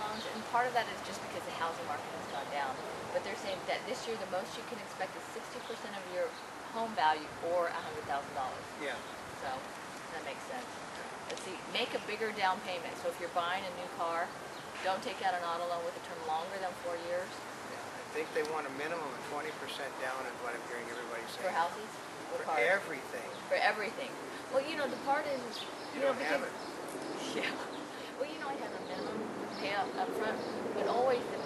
loans, and part of that is just because the housing market has gone down. But they're saying that this year the most you can expect is 60% of your home value or $100,000. Yeah. So that makes sense. Let's see, make a bigger down payment. So if you're buying a new car, don't take out an auto loan with a term longer than 4 years. Yeah. I think they want a minimum of 20% down is what I'm hearing everybody say. For houses? For everything. For everything. Well, you know, the part is, You don't have it. Yeah. Well, you know, I have a minimum pay up front, but always the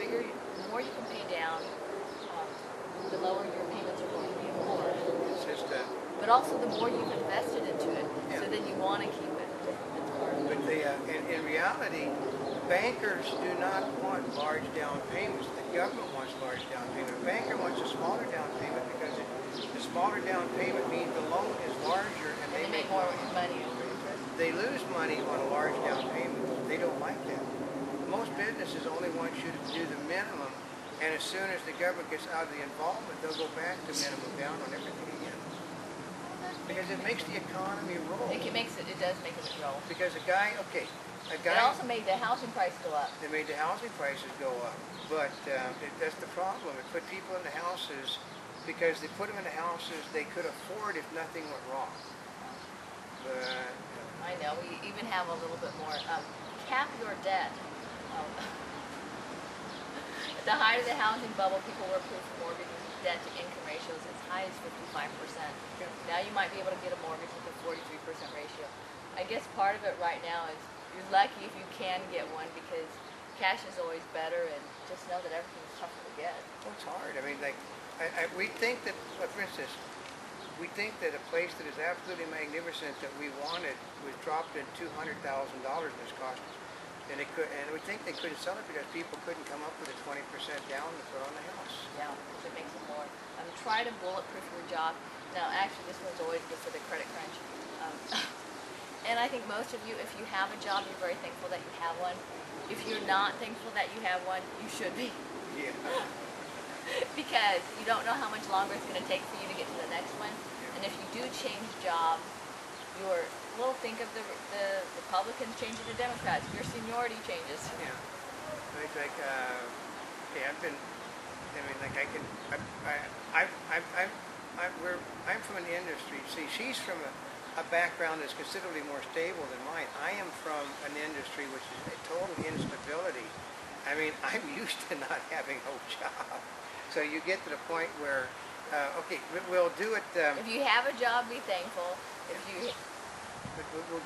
more you can pay down, the lower your payments are going to be, of course. It's just But also the more you've invested into it, Yeah. so then you want to keep it. But in reality, bankers do not want large down payments. The government wants large down payment. A banker wants a smaller down payment because the smaller down payment means the loan is larger and They make more money over interest. They lose money on a large down payment. They don't like that. Most businesses only want you to do the minimum, and as soon as the government gets out of the involvement, they'll go back to minimum down on everything again. Because it makes the economy roll. It does make it roll. Because a guy. It also made the housing price go up. They made the housing prices go up, but that's the problem. It put people in the houses because they put them in the houses they could afford if nothing went wrong. But I know. We even have a little bit more. Cap your debt. At the height of the housing bubble, people were approved for mortgages with debt to income ratios as high as 55%. Yeah. Now you might be able to get a mortgage with a 43% ratio. I guess part of it right now is you're lucky if you can get one because cash is always better, and just know that everything's tougher to get. well, it's hard. I mean, like, we think that, for instance, we think that a place that is absolutely magnificent that we wanted was dropped in $200,000 in its cost, and we think they couldn't sell it because people couldn't come up with a 20% down to put on the house. Yeah, which it makes it more. Try to bulletproof your job. Now, actually, this one's always good for the credit crunch. And I think most of you, if you have a job, you're very thankful that you have one. If you're not thankful that you have one, you should be. Yeah. Because you don't know how much longer it's going to take for you to get to the next one. And if you do change job, think of the Republicans changing to Democrats. Your seniority changes. Yeah. It's like, I'm from an industry. See, she's from a background that's considerably more stable than mine. I am from an industry which is a total instability. I mean, I'm used to not having a job. So you get to the point where, okay, we'll do it. If you have a job, be thankful. If you We'll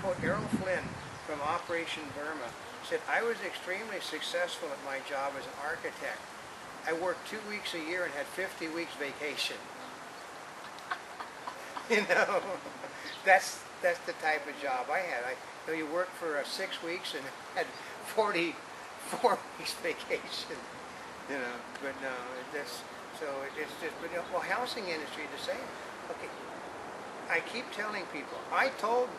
quote Errol Flynn from Operation Burma. Said, I was extremely successful at my job as an architect. I worked 2 weeks a year and had 50 weeks vacation. You know, that's the type of job I had. You worked for 6 weeks and had 44 weeks vacation. You know, but no, it's just, but you know, well, housing industry the same. Okay, I keep telling people, I told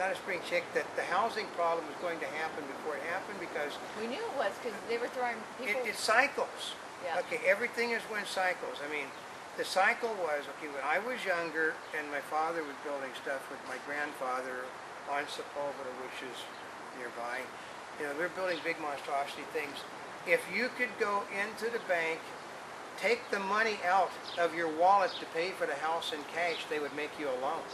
Notaspringchick that the housing problem was going to happen before it happened because we knew it was because they were throwing people. It cycles. Yeah. Okay, everything is when cycles. I mean, the cycle was, okay, when I was younger and my father was building stuff with my grandfather on Sepulveda, which is nearby, you know, they're building big monstrosity things. If you could go into the bank, take the money out of your wallet to pay for the house in cash, they would make you a loan.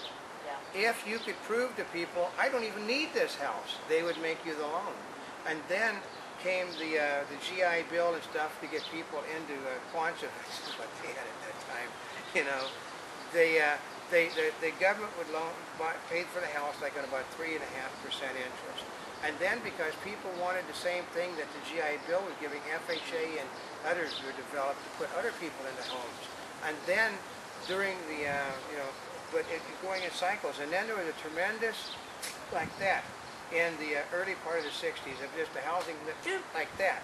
Yeah. If you could prove to people, I don't even need this house, they would make you the loan. And then came the GI Bill and stuff to get people into Quantum, which is what they had at that time. You know, the government would pay for the house like on about 3.5% interest. And then because people wanted the same thing that the GI Bill was giving, FHA and others were developed to put other people into homes. And then during the, but going in cycles. And then there was a tremendous, like that, in the early part of the 60s, of just the housing like that.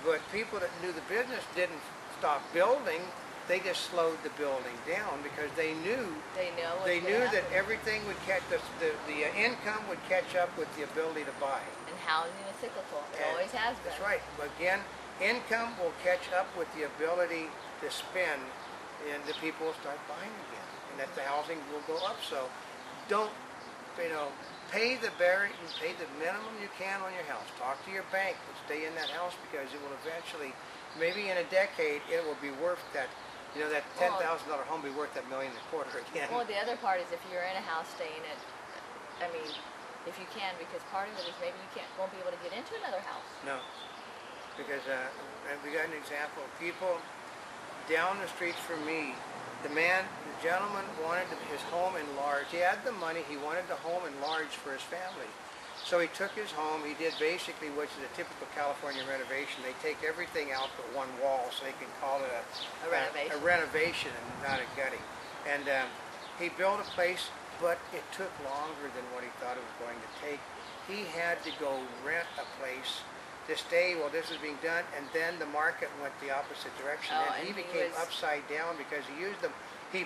But people that knew the business didn't stop building. They just slowed the building down because they knew that everything would catch, the income would catch up with the ability to buy. And housing is cyclical. It always has been. That's right. But again, income will catch up with the ability to spend, and the people will start buying again, and that the housing will go up. So don't pay the minimum you can on your house. Talk to your bank and stay in that house because it will eventually, maybe in a decade, it will be worth that. You know, that $10,000 home will be worth that $1.25 million again. Well, the other part is if you're in a house, stay in it. I mean, if you can, because part of it is maybe you won't be able to get into another house. No, because we got an example. People down the street from me, the gentleman wanted his home enlarged. He had the money. He wanted the home enlarged for his family. So he took his home. He did basically, which is a typical California renovation. They take everything out but one wall, so they can call it a renovation and not a gutting. And he built a place, but it took longer than what he thought it was going to take. He had to go rent a place to stay while this was being done, and then the market went the opposite direction. And he became upside down because he used them. He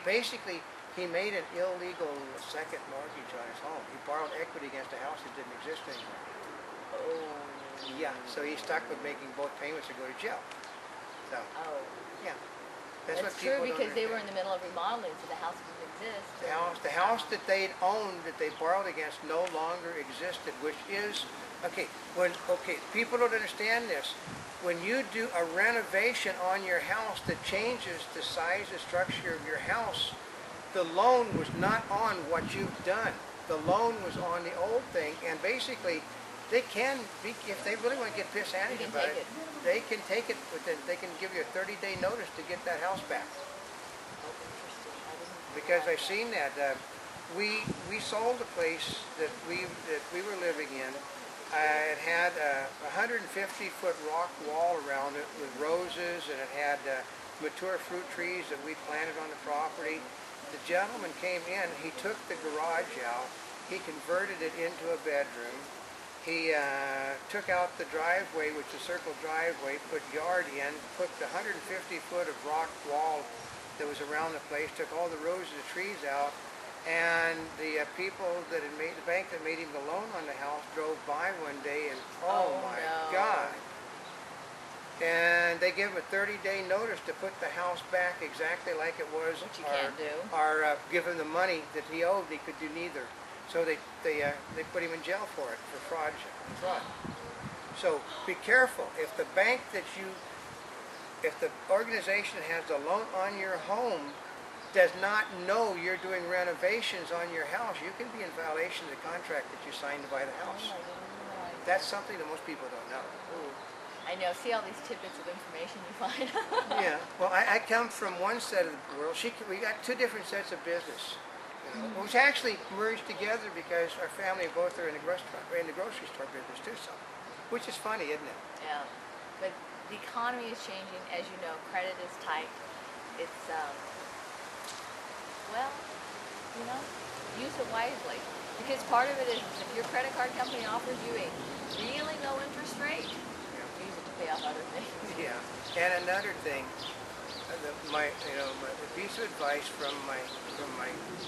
made an illegal second mortgage on his home. He borrowed equity against a house that didn't exist anymore. Oh. Yeah, so he's stuck with making both payments or go to jail. So, yeah. That's true because they were in the middle of remodeling, so the house didn't exist. The house that they'd owned, that they borrowed against, no longer existed, which is, people don't understand this. When you do a renovation on your house that changes the size and structure of your house, the loan was not on what you've done. The loan was on the old thing, and basically, they can be, if they really want to get pissed-handed about it, they can take it, they can give you a 30-day notice to get that house back. Because I've seen that. We sold a place that we were living in. It had a 150-foot rock wall around it with roses, and it had mature fruit trees that we planted on the property. The gentleman came in, he took the garage out, he converted it into a bedroom, he took out the driveway, which is a circle driveway, put yard in, put the 150 foot of rock wall that was around the place, took all the rows of the trees out, and the people that had made, the bank that made him the loan on the house drove by one day and, oh my God. And they give him a 30-day notice to put the house back exactly like it was. Which you can't do. Or give him the money that he owed. He could do neither. So they put him in jail for it, for fraud. So be careful. If the bank if the organization has the loan on your home does not know you're doing renovations on your house, you can be in violation of the contract that you signed to buy the house. That's something that most people don't know. Ooh. I know. See all these tidbits of information you find. Yeah. Well, I come from one set of the world. We got two different sets of business, which actually merged together because our family both are in the grocery store business too. So, which is funny, isn't it? Yeah. But the economy is changing, as you know. Credit is tight. It's use it wisely. Because part of it is if your credit card company offers you a really low interest rate, pay off other things. Yeah, and another thing, the piece of advice from my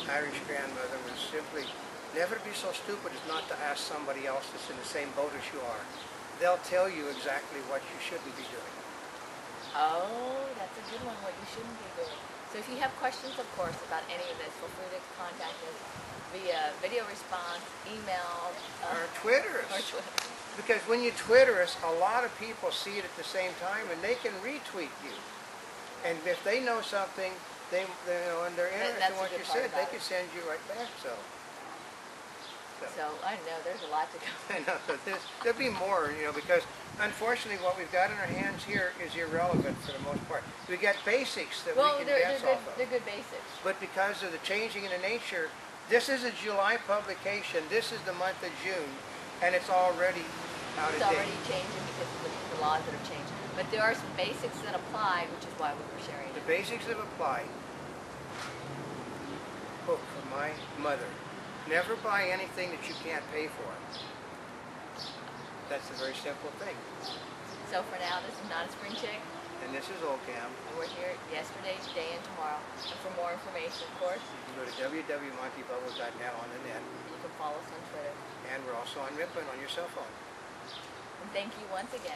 Irish grandmother was simply, never be so stupid as not to ask somebody else that's in the same boat as you are. They'll tell you exactly what you shouldn't be doing. Oh, that's a good one, what you shouldn't be doing. So if you have questions, of course, about any of this, feel free to contact us via video response, email, or Twitter. Because when you Twitter us, a lot of people see it at the same time, and they can retweet you. And if they know something, and they're interested in what you said, they can send you right back. So I know there's a lot to go. I know. So there'll be more, because unfortunately, what we've got in our hands here is irrelevant for the most part. We got basics that we can dance off of. They're good basics. But because of the changing in the nature, this is a July publication. This is the month of June. And it's already out of date. It's already changing because of the laws that have changed. But there are some basics that apply, which is why we were sharing it. The basics that apply. Quote from my mother. Never buy anything that you can't pay for. That's a very simple thing. So for now, this is Notaspringchick. And this is Oldecam. And we're here yesterday, today, and tomorrow. And for more information, of course, you can go to www.monkeyBubbles.net on the net. You can follow us on Twitter. And we're also on Rippin on your cell phone. And thank you once again.